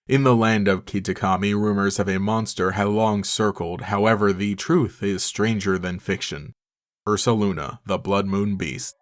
In the land of Kitakami, rumors of a monster have long circled, however the truth is stranger than fiction. Ursaluna, the Blood Moon Beast.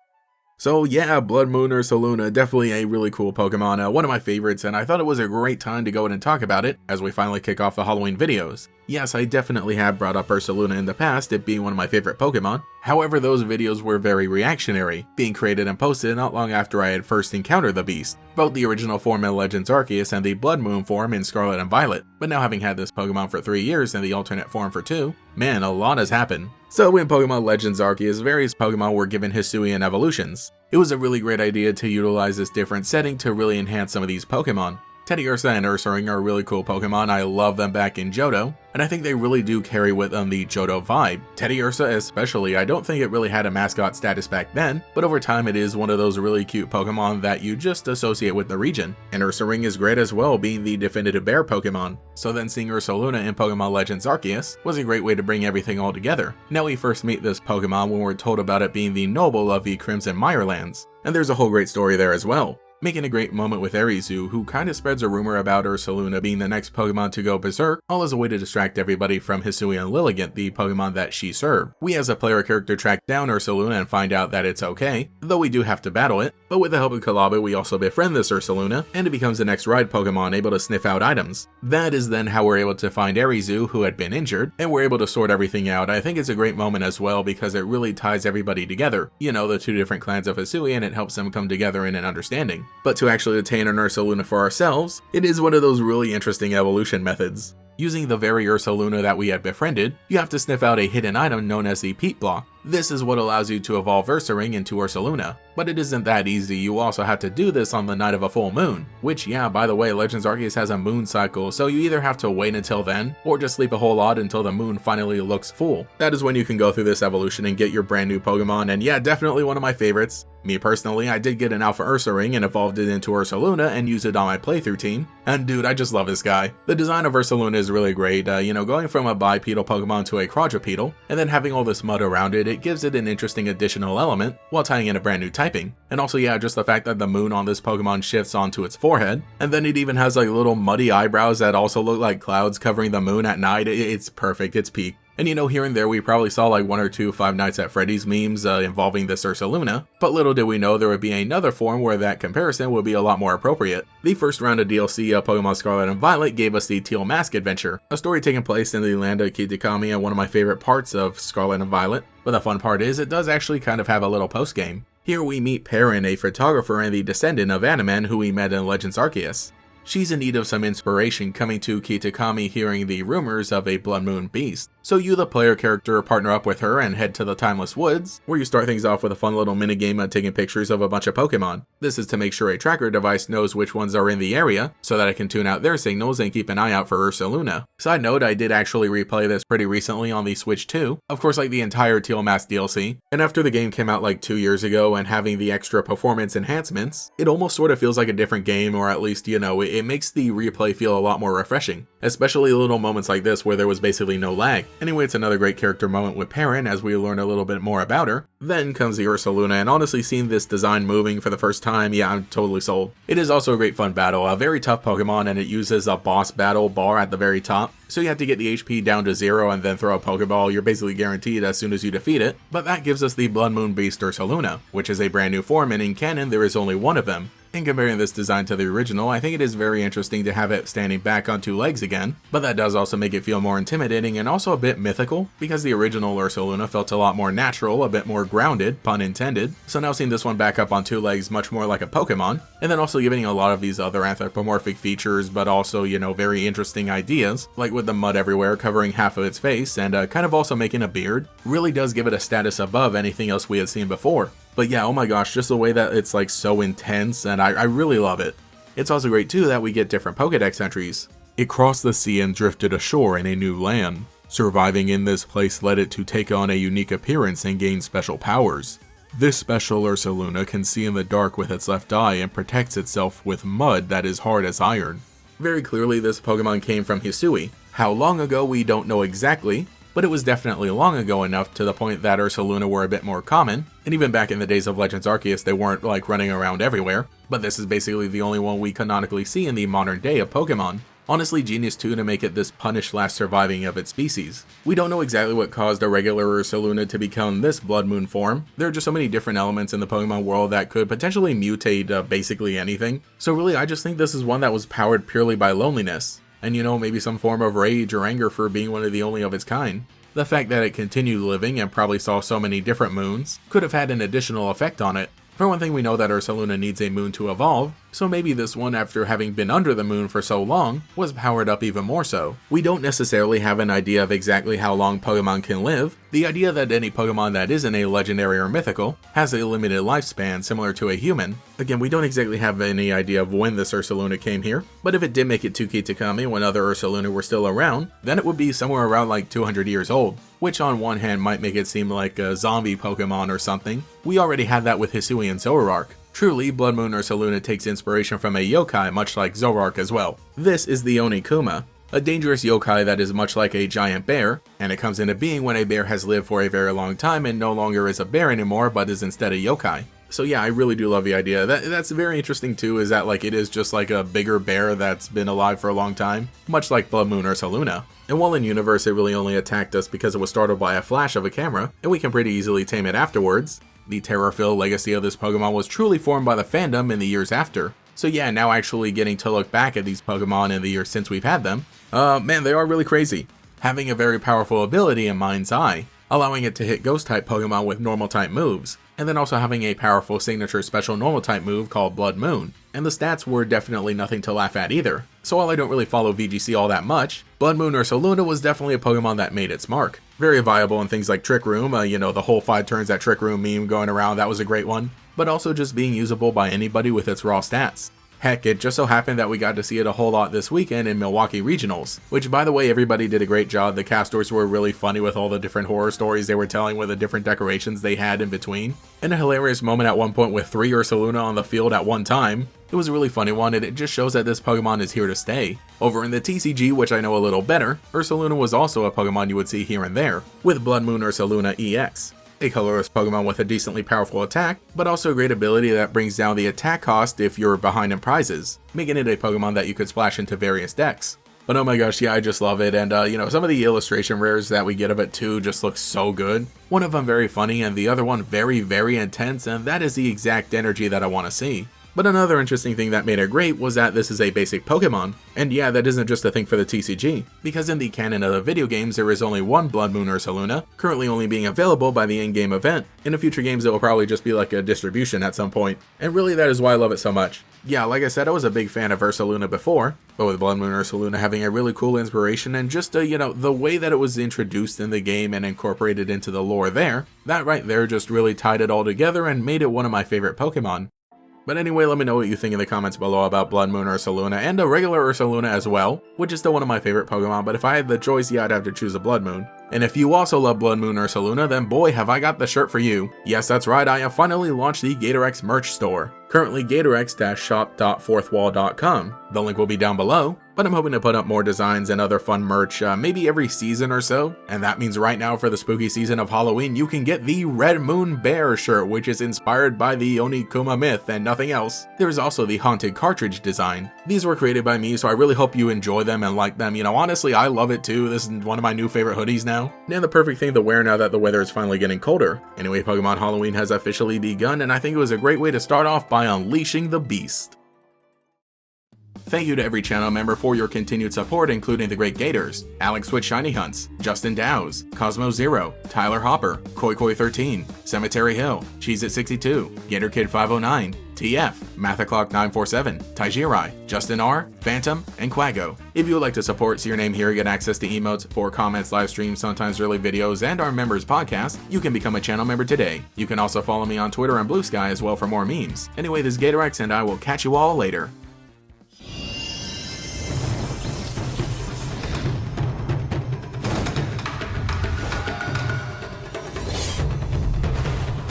So yeah, Blood Moon Ursaluna, definitely a really cool Pokemon, one of my favorites, and I thought it was a great time to go in and talk about it as we finally kick off the Halloween videos. Yes, I definitely have brought up Ursaluna in the past, it being one of my favorite Pokemon. However, those videos were very reactionary, being created and posted not long after I had first encountered the beast, both the original form in Legends Arceus and the Blood Moon form in Scarlet and Violet. But now having had this Pokemon for 3 years and the alternate form for 2, man, a lot has happened. So in Pokemon Legends Arceus, various Pokemon were given Hisuian evolutions. It was a really great idea to utilize this different setting to really enhance some of these Pokemon. Teddiursa and Ursaring are really cool Pokemon, I love them back in Johto, and I think they really do carry with them the Johto vibe. Teddiursa especially, I don't think it really had a mascot status back then, but over time it is one of those really cute Pokemon that you just associate with the region. And Ursaring is great as well, being the definitive bear Pokemon. So then seeing Ursaluna in Pokemon Legends Arceus was a great way to bring everything all together. Now we first meet this Pokemon when we're told about it being the noble of the Crimson Mirelands, and there's a whole great story there as well. Making a great moment with Arceus, who kinda spreads a rumor about Ursaluna being the next Pokemon to go berserk, all as a way to distract everybody from Hisuian Lilligant, the Pokemon that she served. We as a player character track down Ursaluna and find out that it's okay, though we do have to battle it, but with the help of Kalaba we also befriend this Ursaluna, and it becomes the next ride Pokemon able to sniff out items. That is then how we're able to find Arceus, who had been injured, and we're able to sort everything out. I think it's a great moment as well because it really ties everybody together. You know, the two different clans of Hisui, and it helps them come together in an understanding. But to actually attain an Ursaluna for ourselves, it is one of those really interesting evolution methods. Using the very Ursaluna that we had befriended, you have to sniff out a hidden item known as the Peat Block. This is what allows you to evolve Ursaring into Ursaluna. But it isn't that easy, you also have to do this on the night of a full moon. Which, yeah, by the way, Legends Arceus has a moon cycle, so you either have to wait until then, or just sleep a whole lot until the moon finally looks full. That is when you can go through this evolution and get your brand new Pokemon, and yeah, definitely one of my favorites. Me personally, I did get an Alpha Ursaring and evolved it into Ursaluna and used it on my playthrough team. And dude, I just love this guy. The design of Ursaluna is really great, going from a bipedal Pokemon to a quadrupedal, and then having all this mud around it, it gives it an interesting additional element, while tying in a brand new typing. And also yeah, just the fact that the moon on this Pokemon shifts onto its forehead, and then it even has like little muddy eyebrows that also look like clouds covering the moon at night. It's perfect, it's peak. And here and there we probably saw like 1 or 2 Five Nights at Freddy's memes involving this Ursaluna, but little did we know there would be another form where that comparison would be a lot more appropriate. The first round of DLC of Pokemon Scarlet and Violet gave us the Teal Mask adventure, a story taking place in the land of Kitakami and one of my favorite parts of Scarlet and Violet, but the fun part is it does actually kind of have a little post-game. Here we meet Perrin, a photographer and the descendant of Animan who we met in Legends Arceus. She's in need of some inspiration coming to Kitakami hearing the rumors of a Blood Moon Beast. So you, the player character, partner up with her and head to the Timeless Woods, where you start things off with a fun little minigame of taking pictures of a bunch of Pokemon. This is to make sure a tracker device knows which ones are in the area, so that it can tune out their signals and keep an eye out for Ursaluna. Side note, I did actually replay this pretty recently on the Switch 2, of course like the entire Teal Mask DLC, and after the game came out like 2 years ago and having the extra performance enhancements, it almost sort of feels like a different game, or at least, it makes the replay feel a lot more refreshing, especially little moments like this where there was basically no lag. Anyway, it's another great character moment with Perrin as we learn a little bit more about her. Then comes the Ursaluna, and honestly seeing this design moving for the first time, yeah, I'm totally sold. It is also a great fun battle, a very tough Pokemon, and it uses a boss battle bar at the very top, so you have to get the HP down to 0 and then throw a Pokeball. You're basically guaranteed as soon as you defeat it, but that gives us the Blood Moon Beast Ursaluna, which is a brand new form, and in canon there is only one of them. In comparing this design to the original, I think it is very interesting to have it standing back on 2 legs again, but that does also make it feel more intimidating and also a bit mythical, because the original Ursaluna felt a lot more natural, a bit more grounded, pun intended, so now seeing this one back up on 2 legs much more like a Pokemon, and then also giving a lot of these other anthropomorphic features, but also, very interesting ideas, like with the mud everywhere covering half of its face, and kind of also making a beard, really does give it a status above anything else we had seen before. But yeah, oh my gosh, just the way that it's like so intense, and I really love it. It's also great too that we get different Pokedex entries. It crossed the sea and drifted ashore in a new land. Surviving in this place led it to take on a unique appearance and gain special powers. This special Ursaluna can see in the dark with its left eye and protects itself with mud that is hard as iron. Very clearly this Pokemon came from Hisui. How long ago we don't know exactly, but it was definitely long ago enough to the point that Ursaluna were a bit more common, and even back in the days of Legends Arceus they weren't like running around everywhere, but this is basically the only one we canonically see in the modern day of Pokemon. Honestly, genius too to make it this punished last surviving of its species. We don't know exactly what caused a regular Ursaluna to become this Blood Moon form. There are just so many different elements in the Pokemon world that could potentially mutate basically anything. So really, I just think this is one that was powered purely by loneliness. And maybe some form of rage or anger for being one of the only of its kind. The fact that it continued living and probably saw so many different moons could have had an additional effect on it. For one thing, we know that Ursaluna needs a moon to evolve, so maybe this one, after having been under the moon for so long, was powered up even more so. We don't necessarily have an idea of exactly how long Pokemon can live. The idea that any Pokemon that isn't a legendary or mythical has a limited lifespan similar to a human. Again, we don't exactly have any idea of when this Ursaluna came here, but if it did make it to Kitakami when other Ursaluna were still around, then it would be somewhere around like 200 years old, which on one hand might make it seem like a zombie Pokemon or something. We already had that with Hisui and Zoroark. Truly, Blood Moon Ursaluna takes inspiration from a yokai much like Zoroark as well. This is the Onikuma, a dangerous yokai that is much like a giant bear, and it comes into being when a bear has lived for a very long time and no longer is a bear anymore but is instead a yokai. So yeah, I really do love the idea. That's very interesting too, is that like it is just like a bigger bear that's been alive for a long time, much like Blood Moon Ursaluna. And while in universe it really only attacked us because it was startled by a flash of a camera, and we can pretty easily tame it afterwards, the terror-filled legacy of this Pokemon was truly formed by the fandom in the years after. So yeah, now actually getting to look back at these Pokemon in the years since we've had them, man, they are really crazy. Having a very powerful ability in Mind's Eye, allowing it to hit Ghost-type Pokemon with Normal-type moves, and then also having a powerful signature special Normal-type move called Blood Moon. And the stats were definitely nothing to laugh at either. So while I don't really follow VGC all that much, Blood Moon Ursaluna was definitely a Pokemon that made its mark. Very viable in things like Trick Room, the whole 5 turns that Trick Room meme going around, that was a great one. But also just being usable by anybody with its raw stats. Heck, it just so happened that we got to see it a whole lot this weekend in Milwaukee Regionals, which by the way, everybody did a great job. The casters were really funny with all the different horror stories they were telling with the different decorations they had in between. And a hilarious moment at one point with 3 Ursaluna on the field at one time. It was a really funny one, and it just shows that this Pokemon is here to stay. Over in the TCG, which I know a little better, Ursaluna was also a Pokemon you would see here and there, with Blood Moon Ursaluna EX. A colorless Pokemon with a decently powerful attack, but also a great ability that brings down the attack cost if you're behind in prizes, making it a Pokemon that you could splash into various decks. But oh my gosh, yeah, I just love it, and some of the illustration rares that we get of it too just look so good. One of them very funny, and the other one very, very intense, and that is the exact energy that I want to see. But another interesting thing that made it great was that this is a basic Pokemon, and yeah, that isn't just a thing for the TCG, because in the canon of the video games there is only one Blood Moon Ursaluna, currently only being available by the in-game event. In the future games it will probably just be like a distribution at some point, and really that is why I love it so much. Yeah, like I said, I was a big fan of Ursaluna before, but with Blood Moon Ursaluna having a really cool inspiration and just the way that it was introduced in the game and incorporated into the lore there, that right there just really tied it all together and made it one of my favorite Pokemon. But anyway, let me know what you think in the comments below about Blood Moon Ursaluna and a regular Ursaluna as well, which is still one of my favorite Pokemon, but if I had the choice, yeah, I'd have to choose a Blood Moon. And if you also love Blood Moon Ursaluna, then boy, have I got the shirt for you. Yes, that's right, I have finally launched the GatorX merch store. Currently GatorX-shop.fourthwall.com. The link will be down below, but I'm hoping to put up more designs and other fun merch maybe every season or so. And that means right now for the spooky season of Halloween, you can get the Red Moon Bear shirt, which is inspired by the Onikuma myth and nothing else. There is also the Haunted Cartridge design. These were created by me, so I really hope you enjoy them and like them. Honestly, I love it too. This is one of my new favorite hoodies now. And the perfect thing to wear now that the weather is finally getting colder. Anyway, Pokemon Halloween has officially begun, and I think it was a great way to start off by unleashing the beast. Thank you to every channel member for your continued support, including the Great Gators, Alex with Shiny Hunts, Justin Dowes, Cosmo Zero, Tyler Hopper, Koi13, Cemetery Hill, Cheez-It62, Gator Kid 509, TF, Mathaclock947, Taijirai, Justin R, Phantom, and Quago. If you would like to support, see your name here, get access to emotes, for comments, live streams, sometimes early videos, and our members podcast, you can become a channel member today. You can also follow me on Twitter and Blue Sky as well for more memes. Anyway, this is GatorX, and I will catch you all later.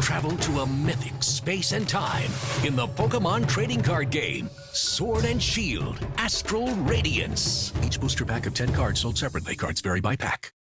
Travel to a mythic space and time in the Pokemon trading card game, Sword and Shield, Astral Radiance. Each booster pack of 10 cards sold separately. Cards vary by pack.